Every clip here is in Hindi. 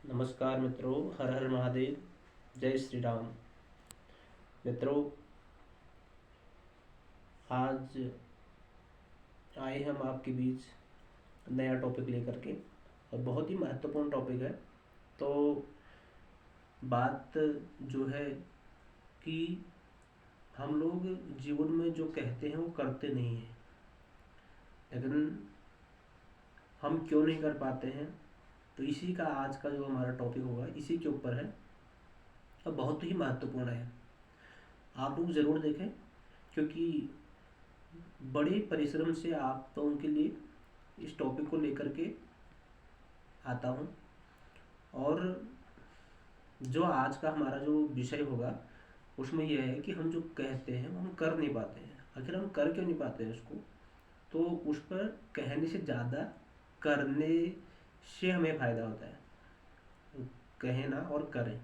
नमस्कार मित्रों, हर हर महादेव, जय श्री राम। मित्रों, आज आए हम आपके बीच नया टॉपिक लेकर के और बहुत ही महत्वपूर्ण टॉपिक है। तो बात जो है कि हम लोग जीवन में जो कहते हैं वो करते नहीं हैं, लेकिन हम क्यों नहीं कर पाते हैं, तो इसी का आज का जो हमारा टॉपिक होगा इसी के ऊपर है और बहुत ही महत्वपूर्ण है। आप लोग ज़रूर देखें, क्योंकि बड़े परिश्रम से आप लोगों के लिए इस टॉपिक को लेकर के आता हूँ। और जो आज का हमारा जो विषय होगा उसमें यह है कि हम जो कहते हैं वो हम कर नहीं पाते हैं। आखिर हम कर क्यों नहीं पाते हैं उसको, तो उस पर कहने से ज़्यादा करने से हमें फ़ायदा होता है। कहें ना और करें,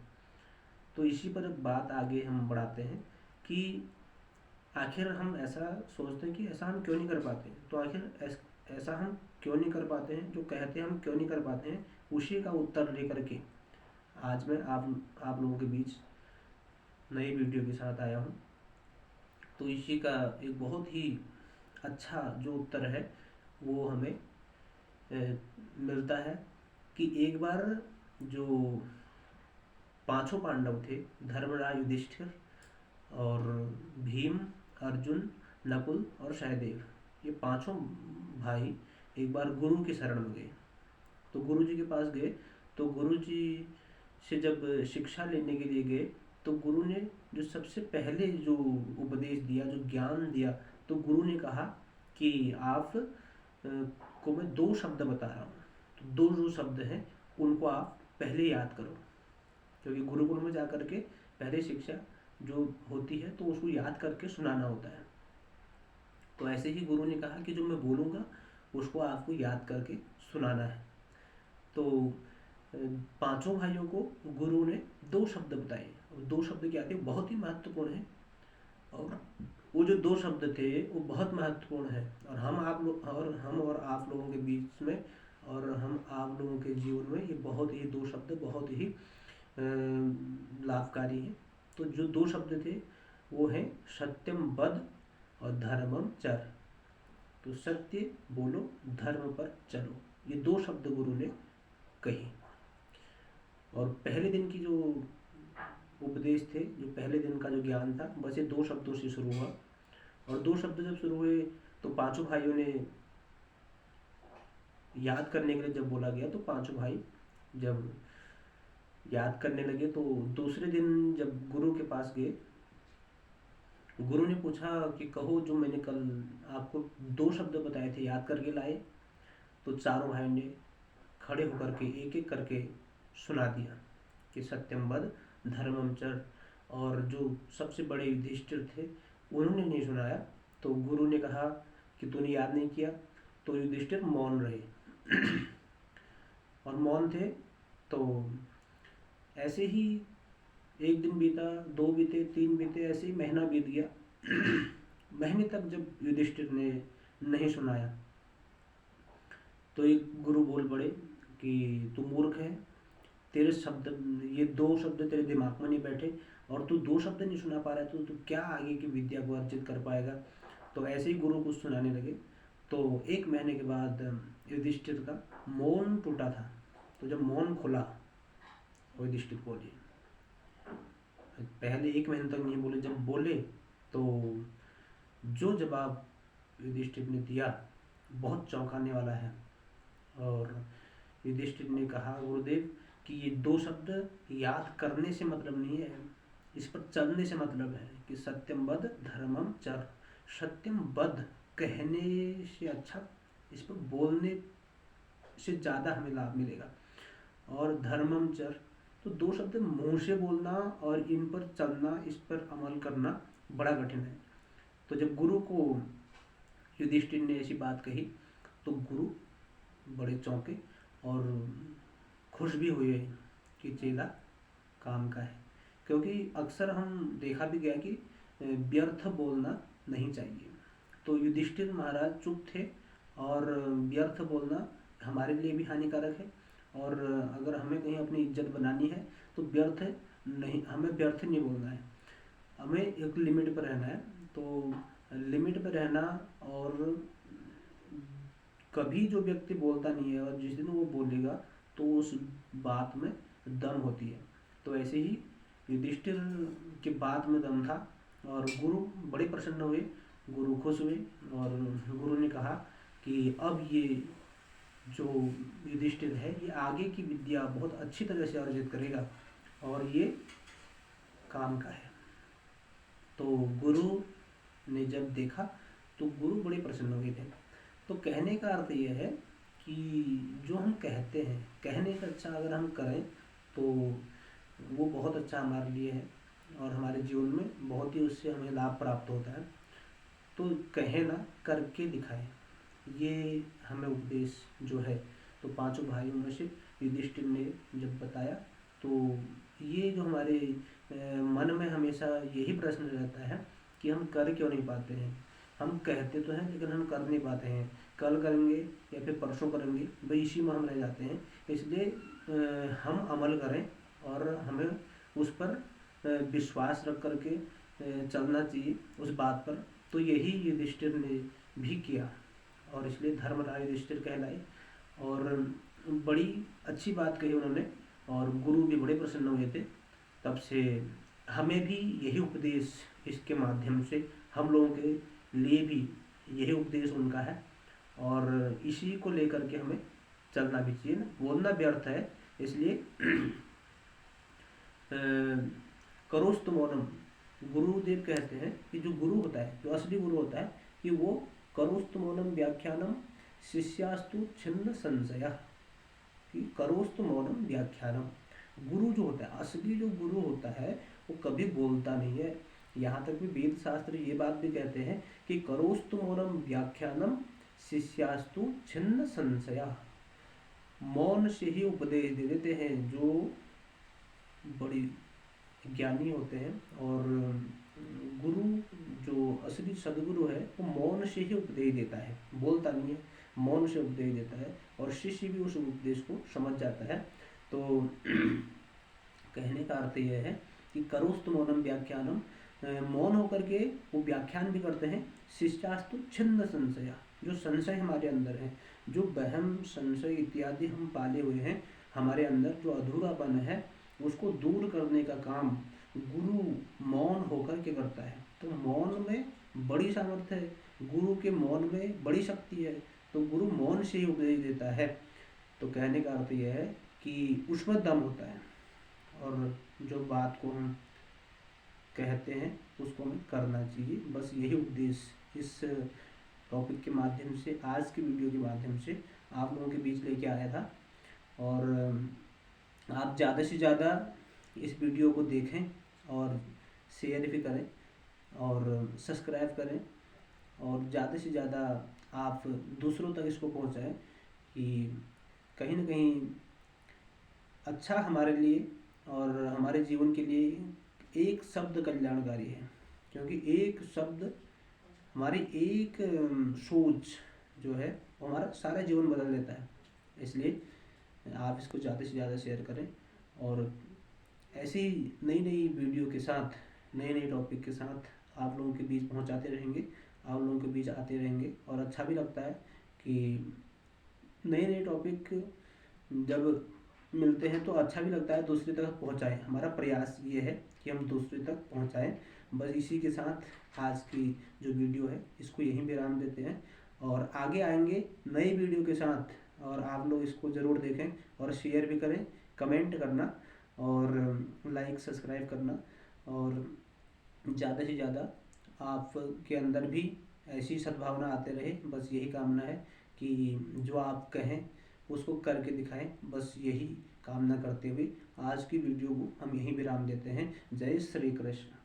तो इसी पर बात आगे हम बढ़ाते हैं कि आखिर हम ऐसा सोचते हैं कि ऐसा हम क्यों नहीं कर पाते। तो आखिर ऐसा हम क्यों नहीं कर पाते हैं, जो कहते हैं हम क्यों नहीं कर पाते हैं, उसी का उत्तर लेकर के आज मैं आप लोगों के बीच नई वीडियो के साथ आया हूँ। तो इसी का एक बहुत ही अच्छा जो उत्तर है वो हमें मिलता है कि एक बार जो पांचों पांडव थे, धर्मराज, युधिष्ठिर और भीम, अर्जुन, नकुल और सहदेव, ये पांचों भाई एक बार गुरु की शरण में गए। तो गुरु जी के पास गए, तो गुरु जी से जब शिक्षा लेने के लिए गए, तो गुरु ने जो सबसे पहले जो उपदेश दिया, जो ज्ञान दिया, तो गुरु ने कहा कि आप को मैं दो शब्द बता रहा हूँ, तो दो जो शब्द हैं उनको आप पहले याद करो, क्योंकि गुरुकुल में जा करके पहले शिक्षा जो होती है तो उसको याद करके सुनाना होता है। तो ऐसे ही गुरु ने कहा कि जो मैं बोलूँगा उसको आपको याद करके सुनाना है। तो पांचों भाइयों को गुरु ने दो शब्द बताए, और दो शब्द क्या थे, बहुत ही महत्वपूर्ण है। और वो जो दो शब्द थे वो बहुत महत्वपूर्ण है, और हम और आप लोगों के बीच में, और हम आप लोगों के जीवन में ये दो शब्द बहुत ही लाभकारी हैं। तो जो दो शब्द थे वो हैं सत्यम वद और धर्मम चर। तो सत्य बोलो, धर्म पर चलो, ये दो शब्द गुरु ने कही। और पहले दिन की जो उपदेश थे, जो पहले दिन का जो ज्ञान था, बस ये दो शब्दों से शुरू हुआ। और दो शब्द जब शुरू हुए तो पांचों भाइयों ने याद करने के लिए जब बोला गया, तो पांचों भाई जब याद करने लगे, तो दूसरे दिन जब गुरु के पास गए, गुरु ने पूछा कि कहो, जो मैंने कल आपको दो शब्द बताए थे याद करके लाए। तो चारों भाइयों ने खड़े होकर के एक एक करके सुना दिया कि सत्यम वद, धर्मम चर। और जो सबसे बड़े युधिष्ठिर थे उन्होंने नहीं सुनाया। तो गुरु ने कहा कि तूने याद नहीं किया। तो युधिष्ठिर मौन रहे और मौन थे। तो ऐसे ही एक दिन बीता, दो बीते, तीन बीते, ऐसे ही महीना बीत गया महीने तक जब युधिष्ठिर ने नहीं सुनाया, तो एक गुरु बोल पड़े कि तू मूर्ख है, तेरे शब्द, ये दो शब्द तेरे दिमाग में नहीं बैठे, और तू दो शब्द नहीं सुना पा रहा है, तो तू क्या आगे की विद्या को अर्जित कर पाएगा। तो ऐसे ही गुरु कुछ सुनाने लगे। तो एक महीने के बाद युधिष्ठिर का मौन टूटा था। तो जब मौन खुला, युधिष्ठिर बोले, पहले एक महीने तक नहीं बोले, जब बोले तो जो जवाब युधिष्ठिर ने दिया बहुत चौंकाने वाला है। और युधिष्ठिर ने कहा, गुरुदेव, कि ये दो शब्द याद करने से मतलब नहीं है, इस पर चलने से मतलब है कि सत्यम वद धर्मम चर। सत्यम वद कहने से अच्छा इस पर बोलने से ज़्यादा हमें लाभ मिलेगा। और धर्मम चर, तो दो शब्द मुंह से बोलना और इन पर चलना, इस पर अमल करना बड़ा कठिन है। तो जब गुरु को युधिष्ठिर ने ऐसी बात कही, तो गुरु बड़े चौंके और खुश भी हुए कि चेला काम का है। क्योंकि अक्सर हम देखा भी गया कि व्यर्थ बोलना नहीं चाहिए। तो युधिष्ठिर महाराज चुप थे, और व्यर्थ बोलना हमारे लिए भी हानिकारक है और अगर हमें कहीं अपनी इज्जत बनानी है तो व्यर्थ नहीं, हमें व्यर्थ नहीं बोलना है, हमें एक लिमिट पर रहना है। तो लिमिट पर रहना, और कभी जो व्यक्ति बोलता नहीं है और जिस दिन वो बोलेगा तो उस बात में दम होती है। तो ऐसे ही युधिष्ठिर के बात में दम था और गुरु बड़े प्रसन्न हुए, गुरु खुश हुए और गुरु ने कहा कि अब ये जो युधिष्ठिर है ये आगे की विद्या बहुत अच्छी तरह से अर्जित करेगा और ये काम का है। तो गुरु ने जब देखा तो गुरु बड़े प्रसन्न हो गए थे। तो कहने का अर्थ ये है कि जो हम कहते हैं, कहने से अच्छा अगर हम करें तो वो बहुत अच्छा हमारे लिए है और हमारे जीवन में बहुत ही उससे हमें लाभ प्राप्त होता है। तो कहे ना, करके दिखाएं, ये हमें उपदेश जो है तो पांचों भाइयों में से युधिष्ठिर ने जब बताया तो ये जो हमारे मन में हमेशा यही प्रश्न रहता है कि हम कर क्यों नहीं पाते हैं। हम कहते तो हैं लेकिन हम कर नहीं पाते हैं, कल करेंगे या फिर परसों करेंगे, भाई इसी में हम रह जाते हैं। इसलिए हम अमल करें और हमें उस पर विश्वास रख करके चलना चाहिए उस बात पर। तो यही युधिष्ठिर ने भी किया और इसलिए धर्मराज युधिष्ठिर कहलाए और बड़ी अच्छी बात कही उन्होंने और गुरु भी बड़े प्रसन्न हुए थे। तब से हमें भी यही उपदेश, इसके माध्यम से हम लोगों के लिए भी यही उपदेश उनका है और इसी को लेकर के हमें चलना भी चाहिए। ना बोलना व्यर्थ है, इसलिए करोस्तु मौनम, गुरुदेव कहते हैं कि जो गुरु होता है, जो असली गुरु होता है, कि वो करोस्तु मौनम व्याख्यानम शिष्यास्तु छिन्न संशय, कि करोस्तु मौनम व्याख्यानम। गुरु जो होता है, असली जो गुरु होता है वो कभी बोलता नहीं है। यहाँ तक भी वेद शास्त्र ये बात भी कहते हैं कि करोस्तु मौनम व्याख्यानम शिष्यास्तु छिन्न संशय, मौन से ही उपदेश दे देते हैं जो बड़ी ज्ञानी होते हैं। और गुरु जो असली सदगुरु है वो मौन से ही उपदेश देता है, बोलता नहीं है, मौन से उपदेश देता है और शिष्य भी उस उपदेश को समझ जाता है। तो कहने का अर्थ यह है कि करोस्तु मौनम व्याख्यानम, मौन होकर के वो व्याख्यान भी करते हैं। शिष्यास्तु छिन्न संशय, जो संशय हमारे अंदर है, जो वहम संशय इत्यादि हम पाले हुए हैं हमारे अंदर, जो अधूरापन है उसको दूर करने का काम गुरु मौन होकर के करता है। तो मौन में बड़ी सामर्थ्य है, गुरु के मौन में बड़ी शक्ति है। तो गुरु मौन से ही उपदेश देता है। तो कहने का अर्थ यह है कि उसमें दम होता है और जो बात को हम कहते हैं उसको हमें करना चाहिए। बस यही उपदेश इस टॉपिक के माध्यम से, आज की वीडियो के माध्यम से आप लोगों के बीच लेके आया था। और आप ज़्यादा से ज़्यादा इस वीडियो को देखें और शेयर भी करें और सब्सक्राइब करें और ज़्यादा से ज़्यादा आप दूसरों तक इसको पहुंचाएं कि कहीं ना कहीं अच्छा हमारे लिए और हमारे जीवन के लिए एक शब्द कल्याणकारी है। क्योंकि एक शब्द, हमारी एक सोच जो है वो हमारा सारा जीवन बदल देता है। इसलिए आप इसको ज़्यादा से ज़्यादा शेयर करें और ऐसी नई नई वीडियो के साथ, नए नए टॉपिक के साथ आप लोगों के बीच पहुंचाते रहेंगे, आप लोगों के बीच आते रहेंगे। और अच्छा भी लगता है कि नए नए टॉपिक जब मिलते हैं तो अच्छा भी लगता है दूसरे तक पहुंचाएं। हमारा प्रयास ये है कि हम दूसरे तक पहुंचाएं। बस इसी के साथ आज की जो वीडियो है इसको यहीं विराम देते हैं और आगे आएंगे नई वीडियो के साथ। और आप लोग इसको ज़रूर देखें और शेयर भी करें, कमेंट करना और लाइक सब्सक्राइब करना। और ज़्यादा से ज़्यादा आपके अंदर भी ऐसी सद्भावना आते रहे। बस यही कामना है कि जो आप कहें उसको करके दिखाएं। बस यही कामना करते हुए आज की वीडियो को हम यहीं विराम देते हैं। जय श्री कृष्ण।